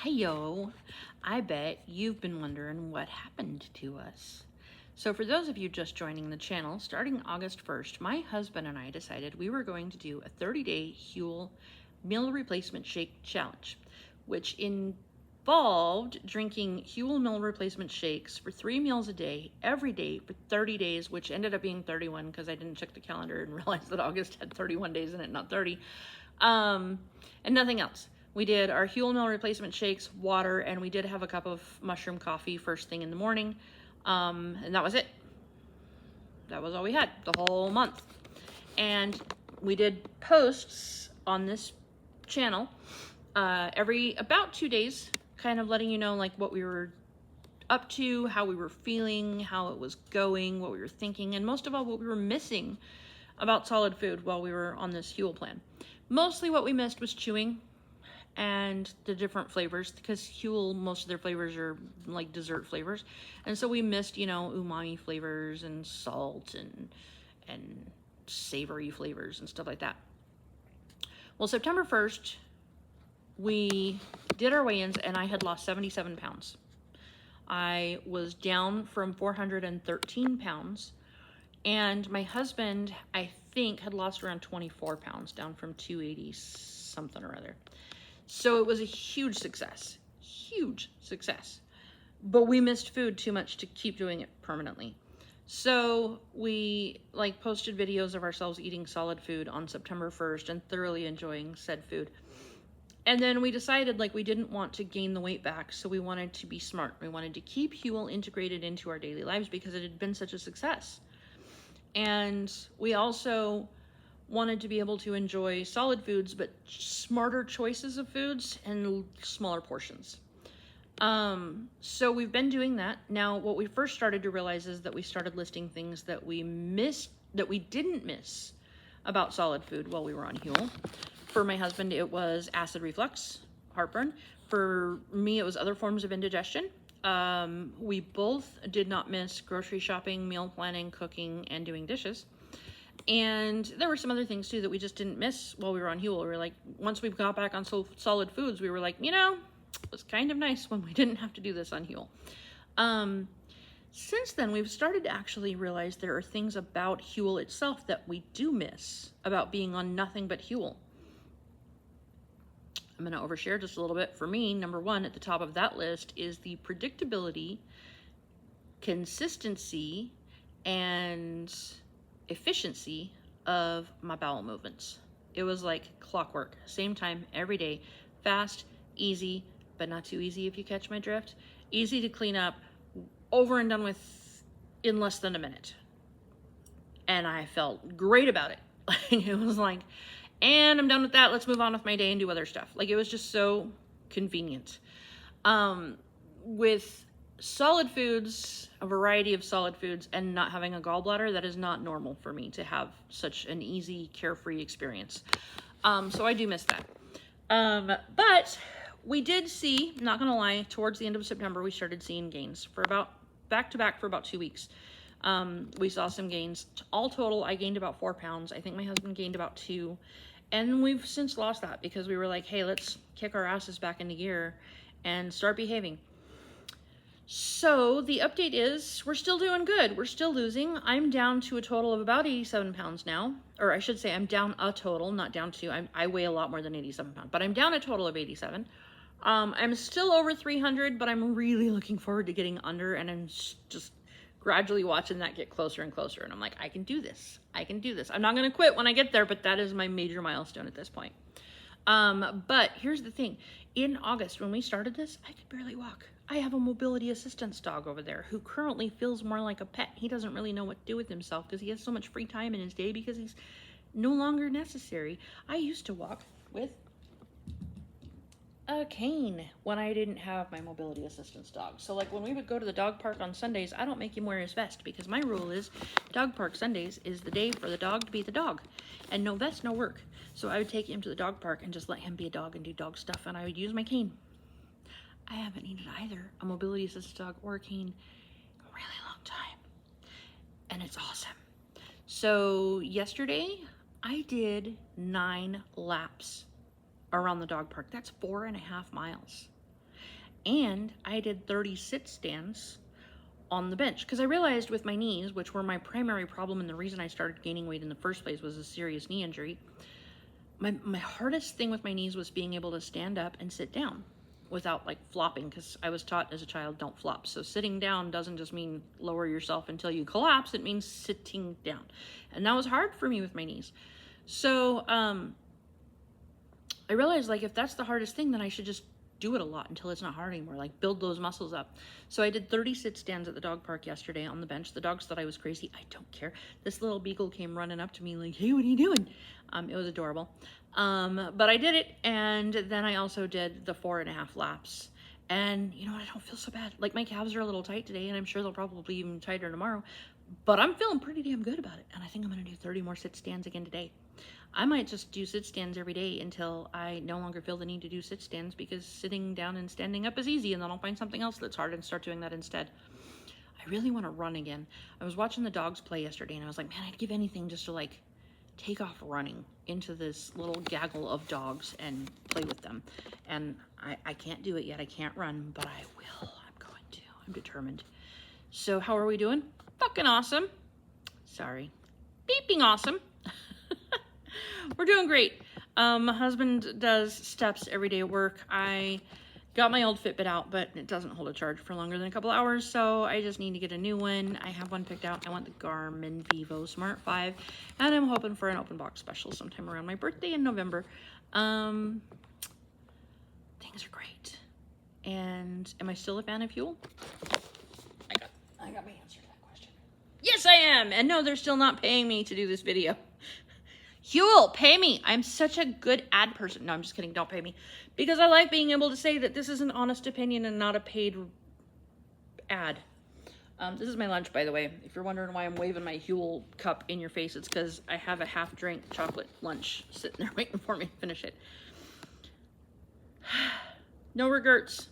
Heyo, I bet you've been wondering what happened to us. So for those of you just joining the channel, starting August 1st, my husband and I decided we were going to do a 30-day Huel meal replacement shake challenge, which involved drinking Huel meal replacement shakes for 3 meals a day, every day for 30 days, which ended up being 31 because I didn't check the calendar and realized that August had 31 days in it, not 30, and nothing else. We did our Huel meal replacement shakes, water, and we did have a cup of mushroom coffee first thing in the morning. And that was it. That was all we had the whole month. And we did posts on this channel every about 2 days, kind of letting you know like what we were up to, how we were feeling, how it was going, what we were thinking, and most of all, what we were missing about solid food while we were on this Huel plan. Mostly what we missed was chewing and the different flavors, because Huel, most of their flavors are like dessert flavors. And so we missed, you know, umami flavors and salt and savory flavors and stuff like that. Well, September 1st, we did our weigh-ins and I had lost 77 pounds. I was down from 413 pounds. And my husband, I think, had lost around 24 pounds, down from 280 something or other. So it was a huge success, but we missed food too much to keep doing it permanently. So we like posted videos of ourselves eating solid food on September 1st and thoroughly enjoying said food. And then we decided like we didn't want to gain the weight back, so we wanted to be smart. We wanted to keep Huel integrated into our daily lives because it had been such a success. And we also wanted to be able to enjoy solid foods, but smarter choices of foods and smaller portions. So we've been doing that. Now, what we first started to realize is that we started listing things that we missed, that we didn't miss about solid food while we were on Huel. For my husband, it was acid reflux, heartburn. For me, it was other forms of indigestion. We both did not miss grocery shopping, meal planning, cooking, and doing dishes. And there were some other things too that we just didn't miss while we were on Huel. We were like, once we got back on solid foods, we were like, you know, it was kind of nice when we didn't have to do this on Huel. Since then, we've started to actually realize there are things about Huel itself that we do miss about being on nothing but Huel. I'm going to overshare just a little bit. For me, number one at the top of that list is the predictability, consistency, and efficiency of my bowel movements. It was like clockwork, same time every day, fast, easy, but not too easy if you catch my drift, easy to clean up, over and done with in less than a minute. And I felt great about it. It was like, and I'm done with that, let's move on with my day and do other stuff. Like, it was just so convenient. With solid foods, a variety of solid foods, and not having a gallbladder, that is not normal for me to have such an easy, carefree experience. So I do miss that. But we did see, not gonna lie, towards the end of September, we started seeing gains for about back to back for about 2 weeks. We saw some gains. All total, I gained about 4 pounds. I think my husband gained about 2. And we've since lost that because we were like, hey, let's kick our asses back into gear and start behaving. So the update is we're still doing good. We're still losing. I'm down to a total of about 87 pounds now. Or I should say I'm down a total, not down to. I weigh a lot more than 87 pounds, but I'm down a total of 87. I'm still over 300, but I'm really looking forward to getting under, and I'm just gradually watching that get closer and closer. And I'm like, I can do this. I can do this. I'm not going to quit when I get there, but that is my major milestone at this point. But here's the thing. In August, when we started this, I could barely walk. I have a mobility assistance dog over there who currently feels more like a pet. He doesn't really know what to do with himself because he has so much free time in his day because he's no longer necessary. I used to walk with a cane when I didn't have my mobility assistance dog. So like when we would go to the dog park on Sundays, I don't make him wear his vest because my rule is dog park Sundays is the day for the dog to be the dog, and no vest, no work. So I would take him to the dog park and just let him be a dog and do dog stuff, and I would use my cane. I haven't needed either a mobility assistance dog or a cane in a really long time, and it's awesome. So yesterday I did 9 laps around the dog park. That's 4.5 miles. And I did 30 sit stands on the bench because I realized with my knees, which were my primary problem and the reason I started gaining weight in the first place was a serious knee injury, my hardest thing with my knees was being able to stand up and sit down without like flopping, because I was taught as a child, don't flop. So sitting down doesn't just mean lower yourself until you collapse, it means sitting down. And that was hard for me with my knees. So I realized, like, if that's the hardest thing, then I should just do it a lot until it's not hard anymore, like build those muscles up. So I did 30 sit stands at the dog park yesterday on the bench. The dogs thought I was crazy. I don't care. This little beagle came running up to me like, hey, what are you doing? It was adorable. But I did it, and then I also did the 4.5 laps. And you know what? I don't feel so bad. Like, my calves are a little tight today, and I'm sure they'll probably be even tighter tomorrow. But I'm feeling pretty damn good about it. And I think I'm going to do 30 more sit stands again today. I might just do sit stands every day until I no longer feel the need to do sit stands, because sitting down and standing up is easy, and then I'll find something else that's hard and start doing that instead. I really want to run again. I was watching the dogs play yesterday, and I was like, man, I'd give anything just to like take off running into this little gaggle of dogs and play with them. And I can't do it yet. I can't run, but I will. I'm going to. I'm determined. So how are we doing? Fucking awesome. Sorry. Beeping awesome. We're doing great. My husband does steps every day at work. I got my old Fitbit out, but it doesn't hold a charge for longer than a couple hours, so I just need to get a new one. I have one picked out. I want the Garmin Vivo Smart 5, and I'm hoping for an open box special sometime around my birthday in November. Things are great. And am I still a fan of Huel? I got my answer to that question. Yes, I am! And no, they're still not paying me to do this video. Huel, pay me. I'm such a good ad person. No, I'm just kidding. Don't pay me. Because I like being able to say that this is an honest opinion and not a paid ad. This is my lunch, by the way. If you're wondering why I'm waving my Huel cup in your face, it's because I have a half-drink chocolate lunch sitting there waiting for me to finish it. No regrets.